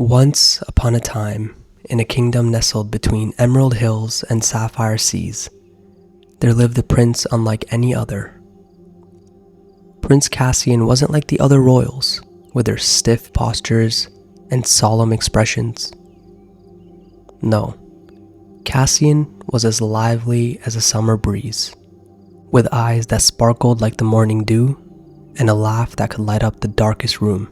Once upon a time, in a kingdom nestled between emerald hills and sapphire seas, there lived a prince unlike any other. Prince Cassian wasn't like the other royals, with their stiff postures and solemn expressions. No, Cassian was as lively as a summer breeze, with eyes that sparkled like the morning dew and a laugh that could light up the darkest room.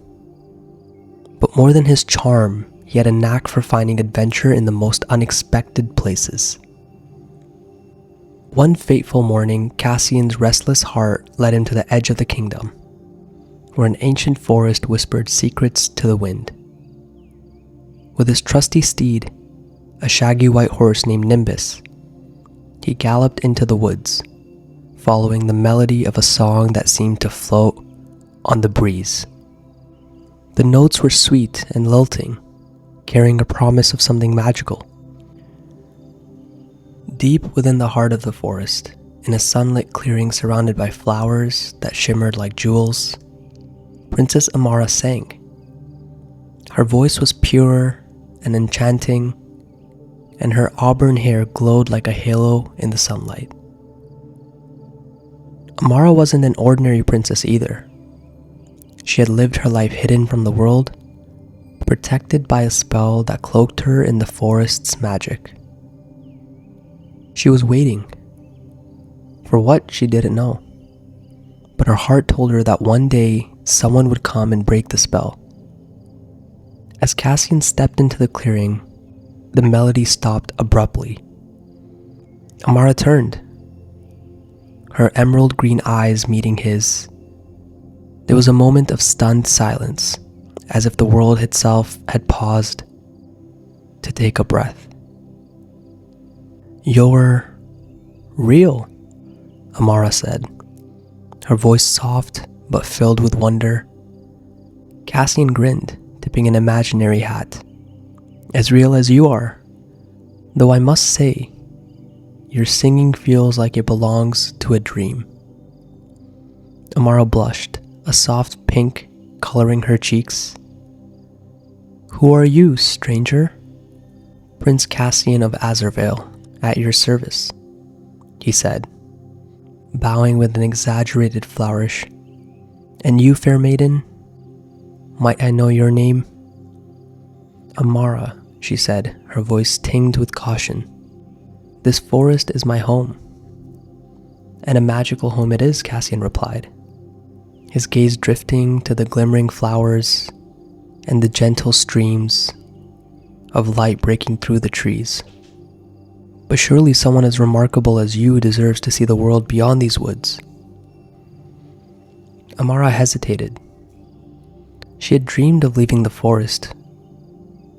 But more than his charm, he had a knack for finding adventure in the most unexpected places. One fateful morning, Cassian's restless heart led him to the edge of the kingdom, where an ancient forest whispered secrets to the wind. With his trusty steed, a shaggy white horse named Nimbus, he galloped into the woods, following the melody of a song that seemed to float on the breeze. The notes were sweet and lilting, carrying a promise of something magical. Deep within the heart of the forest, in a sunlit clearing surrounded by flowers that shimmered like jewels, Princess Amara sang. Her voice was pure and enchanting, and her auburn hair glowed like a halo in the sunlight. Amara wasn't an ordinary princess either. She had lived her life hidden from the world, protected by a spell that cloaked her in the forest's magic. She was waiting. For what, she didn't know. But her heart told her that one day someone would come and break the spell. As Cassian stepped into the clearing, the melody stopped abruptly. Amara turned, her emerald green eyes meeting his. There was a moment of stunned silence, as if the world itself had paused to take a breath. "You're real," Amara said, her voice soft but filled with wonder. Cassian grinned, tipping an imaginary hat. "As real as you are, though I must say, your singing feels like it belongs to a dream." Amara blushed, a soft pink coloring her cheeks. "Who are you, stranger?" "Prince Cassian of Azurvale, at your service," he said, bowing with an exaggerated flourish. "And you, fair maiden, might I know your name?" "Amara," she said, her voice tinged with caution. "This forest is my home." "And a magical home it is," Cassian replied, his gaze drifting to the glimmering flowers and the gentle streams of light breaking through the trees. "But surely someone as remarkable as you deserves to see the world beyond these woods." Amara hesitated. She had dreamed of leaving the forest,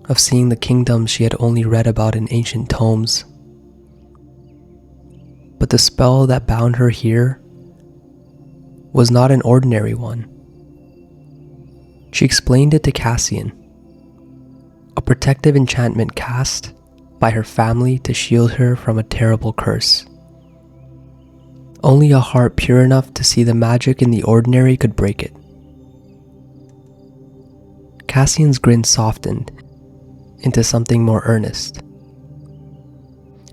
of seeing the kingdoms she had only read about in ancient tomes. But the spell that bound her here was not an ordinary one. She explained it to Cassian, a protective enchantment cast by her family to shield her from a terrible curse. Only a heart pure enough to see the magic in the ordinary could break it. Cassian's grin softened into something more earnest.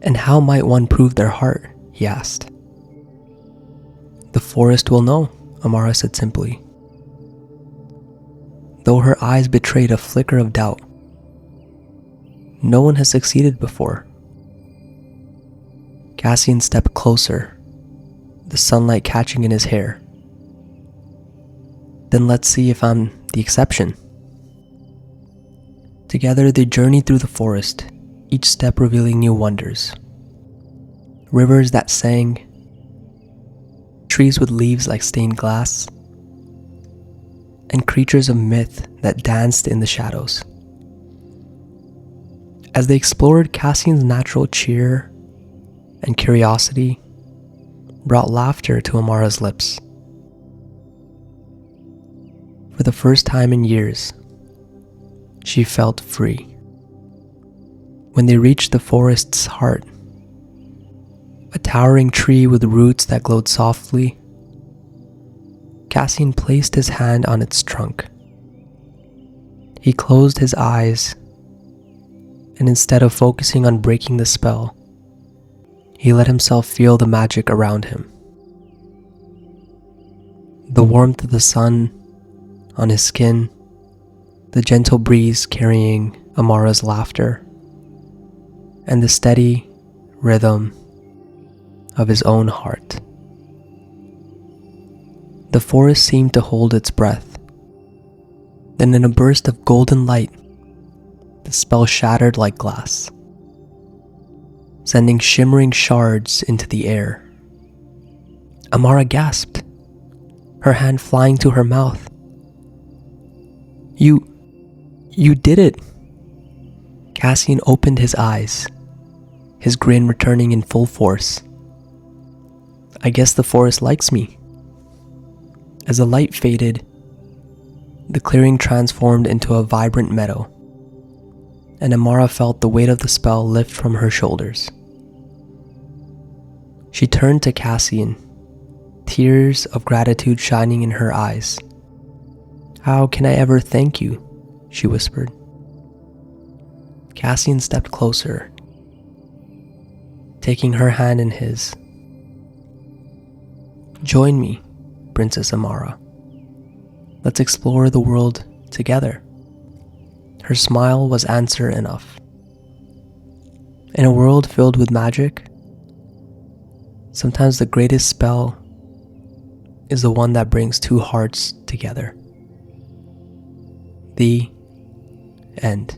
"And how might one prove their heart?" he asked. "The forest will know," Amara said simply, though her eyes betrayed a flicker of doubt. "No one has succeeded before." Cassian stepped closer, the sunlight catching in his hair. "Then let's see if I'm the exception." Together they journeyed through the forest, each step revealing new wonders. Rivers that sang, trees with leaves like stained glass, and creatures of myth that danced in the shadows. As they explored, Cassian's natural cheer and curiosity brought laughter to Amara's lips. For the first time in years, she felt free. When they reached the forest's heart, a towering tree with roots that glowed softly, Cassian placed his hand on its trunk. He closed his eyes, and instead of focusing on breaking the spell, he let himself feel the magic around him. The warmth of the sun on his skin, the gentle breeze carrying Amara's laughter, and the steady rhythm of his own heart. The forest seemed to hold its breath. Then in a burst of golden light, the spell shattered like glass, sending shimmering shards into the air. Amara gasped, her hand flying to her mouth. You did it! Cassian opened his eyes, his grin returning in full force. I guess the forest likes me. As the light faded, the clearing transformed into a vibrant meadow, and Amara felt the weight of the spell lift from her shoulders. She turned to Cassian, tears of gratitude shining in her eyes. How can I ever thank you? She whispered. Cassian stepped closer, taking her hand in his. Join me, Princess Amara. Let's explore the world together. Her smile was answer enough. In a world filled with magic, sometimes the greatest spell is the one that brings two hearts together. The end.